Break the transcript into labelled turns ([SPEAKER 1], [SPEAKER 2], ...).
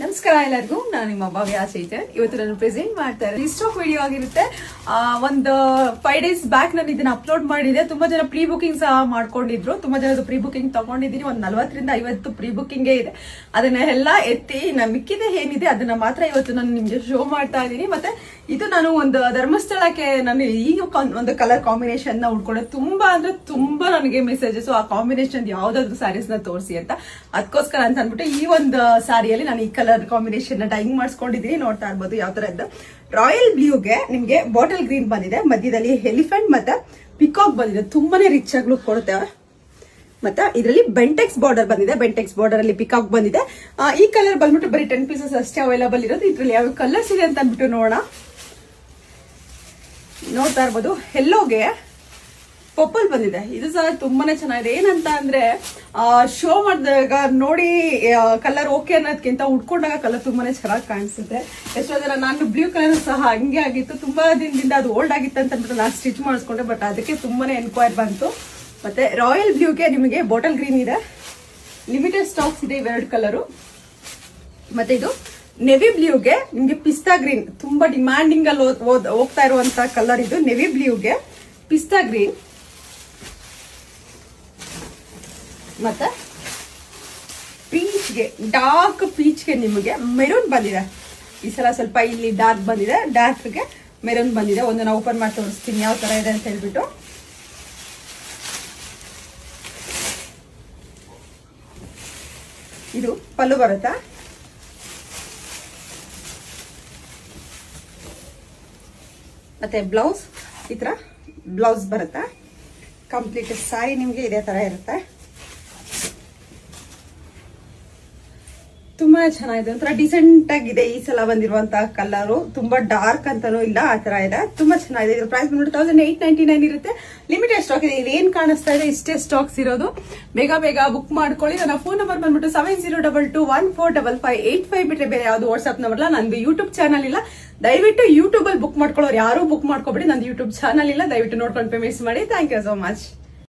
[SPEAKER 1] ನಮಸ್ಕಾರ ಎಲ್ಲರಿಗೂ, ನಾನು ನಿಮ್ಮ ಭವ್ಯ ಚೈತನ್. ಇವತ್ತು ನಾನು ಪ್ರೆಸೆಂಟ್ ಮಾಡ್ತಾ ಇರೋದು ಸ್ಟಾಕ್ ವಿಡಿಯೋ ಆಗಿರುತ್ತೆ. ಒಂದು 5 days ಬ್ಯಾಕ್ ನಾನು ಇದನ್ನ ಅಪ್ಲೋಡ್ ಮಾಡಿದೆ. ತುಂಬಾ ಜನ ಪ್ರೀ ಬುಕಿಂಗ್ ಸಹ ಮಾಡ್ಕೊಂಡಿದ್ರು. ತುಂಬಾ ಜನದ ಪ್ರೀ ಬುಕಿಂಗ್ ತಗೊಂಡಿದ್ದೀನಿ. ಒಂದು 40 ರಿಂದ 50 ಪ್ರೀ ಬುಕಿಂಗ್ ಇದೆ. ಅದನ್ನೆಲ್ಲ ಎತ್ತಿ ಮಿಕ್ಕಿದೆ ಏನಿದೆ ಅದನ್ನ ಮಾತ್ರ ಇವತ್ತು ನಾನು ನಿಮ್ಗೆ ಶೋ ಮಾಡ್ತಾ ಇದ್ದೀನಿ. ಮತ್ತೆ ಇದು ನಾನು ಒಂದು ಧರ್ಮಸ್ಥಳಕ್ಕೆ ನಾನು ಈಗ ಒಂದು ಕಲರ್ ಕಾಂಬಿನೇಷನ್ ನ ಉಡ್ಕೊಂಡೆ. ತುಂಬಾ ಅಂದ್ರೆ ತುಂಬಾ ನನಗೆ ಮೆಸೇಜಸ್ ಆ ಕಾಂಬಿನೇಷನ್ ಯಾವ್ದಾದ್ರು ಸ್ಯಾರೀಸ್ ನ ತೋರಿಸಿ ಅಂತ. ಅದಕ್ಕೋಸ್ಕರ ಅಂತ ಅಂದ್ಬಿಟ್ಟು ಈ ಒಂದು ಸಾರಿಯಲ್ಲಿ ನಾನು ಈ ಕಲರ್ ಕಾಂಬಿನೇಷನ್ ನ ಡೈಯಿಂಗ್ ಮಾಡಿಸ್ಕೊಂಡಿದ್ದೀನಿ. ನೋಡ್ತಾ ಇರ್ಬೋದು ಯಾವ ತರ ಇದ್ದು. ರಾಯಲ್ ಬ್ಲೂಗೆ ನಿಮ್ಗೆ ಬಾಟಲ್ ಗ್ರೀನ್ ಬಂದಿದೆ, ಮಧ್ಯದಲ್ಲಿ ಎಲಿಫೆಂಟ್ ಮತ್ತೆ ಪಿಕಾಕ್ ಬಂದಿದೆ. ತುಂಬಾನೇ ರಿಚ್ ಆಗಿ ಲುಕ್ ಕೊಡುತ್ತೆ. ಮತ್ತೆ ಇದರಲ್ಲಿ ಬೆಂಟೆಕ್ಸ್ ಬಾರ್ಡರ್ ಬಂದಿದೆ. ಬೆಂಟೆಕ್ಸ್ ಬಾರ್ಡರ್ ಅಲ್ಲಿ ಪಿಕಾಕ್ ಬಂದಿದೆ. ಈ ಕಲರ್ ಬಂದ್ಬಿಟ್ಟು ಬರೀ 10 ಪೀಸಸ್ ಅಷ್ಟೇ ಅವೈಲೇಬಲ್ ಇರೋದು. ಇದ್ರಲ್ಲಿ ಯಾವ ಕಲರ್ಸ್ ಇದೆ ಅಂತ ಅಂದ್ಬಿಟ್ಟು ನೋಡೋಣ. ನೋಡ್ತಾ ಇರ್ಬೋದು, ಎಲ್ಲೋಗೆ ಪರ್ಪಲ್ ಬಂದಿದೆ. ಇದು ಸಹ ತುಂಬಾನೇ ಚೆನ್ನಾಗಿದೆ. ಏನಂತ ಅಂದ್ರೆ ಶೋ ಮಾಡಿದಾಗ ನೋಡಿ ಕಲರ್ ಓಕೆ ಅನ್ನೋದಕ್ಕಿಂತ ಉಟ್ಕೊಂಡಾಗ ಕಲರ್ ತುಂಬಾನೇ ಚೆನ್ನಾಗಿ ಕಾಣಿಸುತ್ತೆ. ಎಷ್ಟೋ ಜನ ನಾನು ಬ್ಲೂ ಕಲರ್ ಸಹ ಹಂಗೆ ಆಗಿತ್ತು, ತುಂಬಾ ದಿನದಿಂದ ಅದು ಓಲ್ಡ್ ಆಗಿತ್ತು ಅಂತ ಅಂದ್ಬಿಟ್ಟು ನಾನು ಸ್ಟಿಚ್ ಮಾಡಿಸ್ಕೊಂಡೆ. ಬಟ್ ಅದಕ್ಕೆ ತುಂಬಾನೇ ಎನ್ಕ್ವೈರ್ ಬಂತು. ಮತ್ತೆ ರಾಯಲ್ ಬ್ಲೂಗೆ ನಿಮಗೆ ಬಾಟಲ್ ಗ್ರೀನ್ ಇದೆ, ಲಿಮಿಟೆಡ್ ಸ್ಟಾಕ್ಸ್ ಇದೆ ಇವೆರಡು ಕಲರು. ಮತ್ತೆ ಇದು ನೆವಿ ಬ್ಲೂಗೆ ನಿಮ್ಗೆ ಪಿಸ್ತಾ ಗ್ರೀನ್, ತುಂಬಾ ಡಿಮ್ಯಾಂಡಿಂಗ್ ಅಲ್ಲಿ ಹೋಗ್ತಾ ಇರುವಂತ ಕಲರ್ ಇದು. ನೆವಿ ಬ್ಲೂಗೆ ಪಿಸ್ತಾ ಗ್ರೀನ್ ಮತ್ತೆ ಪೀಚ್ಗೆ, ಡಾರ್ಕ್ ಪೀಚ್ಗೆ ನಿಮಗೆ ಮೆರೂನ್ ಬಂದಿದೆ. ಈ ಸಲ ಸ್ವಲ್ಪ ಇಲ್ಲಿ ಡಾರ್ಕ್ ಬಂದಿದೆ, ಡಾರ್ಕ್ಗೆ ಮೆರೂನ್ ಬಂದಿದೆ. ಒಂದು ನಾವು ಓಪನ್ ಮಾಡಿ ತೋರಿಸ್ತೀನಿ ಯಾವ ತರ ಇದೆ ಅಂತ ಹೇಳ್ಬಿಟ್ಟು. ಇದು ಪಲ್ಲು ಬರುತ್ತಾ, ಮತ್ತೆ ಬ್ಲೌಸ್ ಈ ತರ ಬ್ಲೌಸ್ ಬರುತ್ತಾ. ಕಂಪ್ಲೀಟ್ ಸಾರಿ ನಿಮ್ಗೆ ಇದೇ ತರ ಇರುತ್ತೆ. ತುಂಬಾ ಚೆನ್ನಾಗಿದೆ, ಒಂಥರ ಡಿಸೆಂಟ್ ಆಗಿದೆ. ಈ ಸಲ ಬಂದಿರುವಂತಹ ಕಲರು ತುಂಬಾ ಡಾರ್ಕ್ ಅಂತಾನೂ ಇಲ್ಲ, ಆ ತರ ಇದೆ. ತುಂಬಾ ಚೆನ್ನಾಗಿದೆ. ಇದ್ರ ಪ್ರೈಸ್ ಬಂದ್ಬಿಟ್ಟು 1899 ಇರುತ್ತೆ. ಲಿಮಿಟೆಡ್ ಸ್ಟಾಕ್ ಇದೆ. ಇಲ್ಲಿ ಏನ್ ಕಾಣಿಸ್ತಾ ಇದೆ ಇಷ್ಟೇ ಸ್ಟಾಕ್ಸ್ ಇರೋದು. ಬೇಗ ಬೇಗ ಬುಕ್ ಮಾಡ್ಕೊಳ್ಳಿ. ನನ್ನ ಫೋನ್ ನಂಬರ್ ಬಂದ್ಬಿಟ್ಟು 7022145585 ಬಿಟ್ರೆ ಬೇರೆ ಯಾವ್ದು ವಾಟ್ಸ್ಆಪ್ ನಂಬರ್ ಇಲ್ಲ. ನಂದು ಯೂಟ್ಯೂಬ್ ಚಾನಲ್ ಇಲ್ಲ. ದಯವಿಟ್ಟು ಯೂಟ್ಯೂಬ್ ಅಲ್ಲಿ ಬುಕ್ ಮಾಡ್ಕೊಳ್ಳೋರು ಯಾರು ಬುಕ್ ಮಾಡ್ಕೊಬೇಡಿ. ನಂದು ಯೂಟ್ಯೂಬ್ ಚಾನಲ್ ಇಲ್ಲ. ದಯವಿಟ್ಟು ನೋಡ್ಕೊಂಡು ಪೇಮೆಂಟ್ಸ್ ಮಾಡಿ. Thank you so much.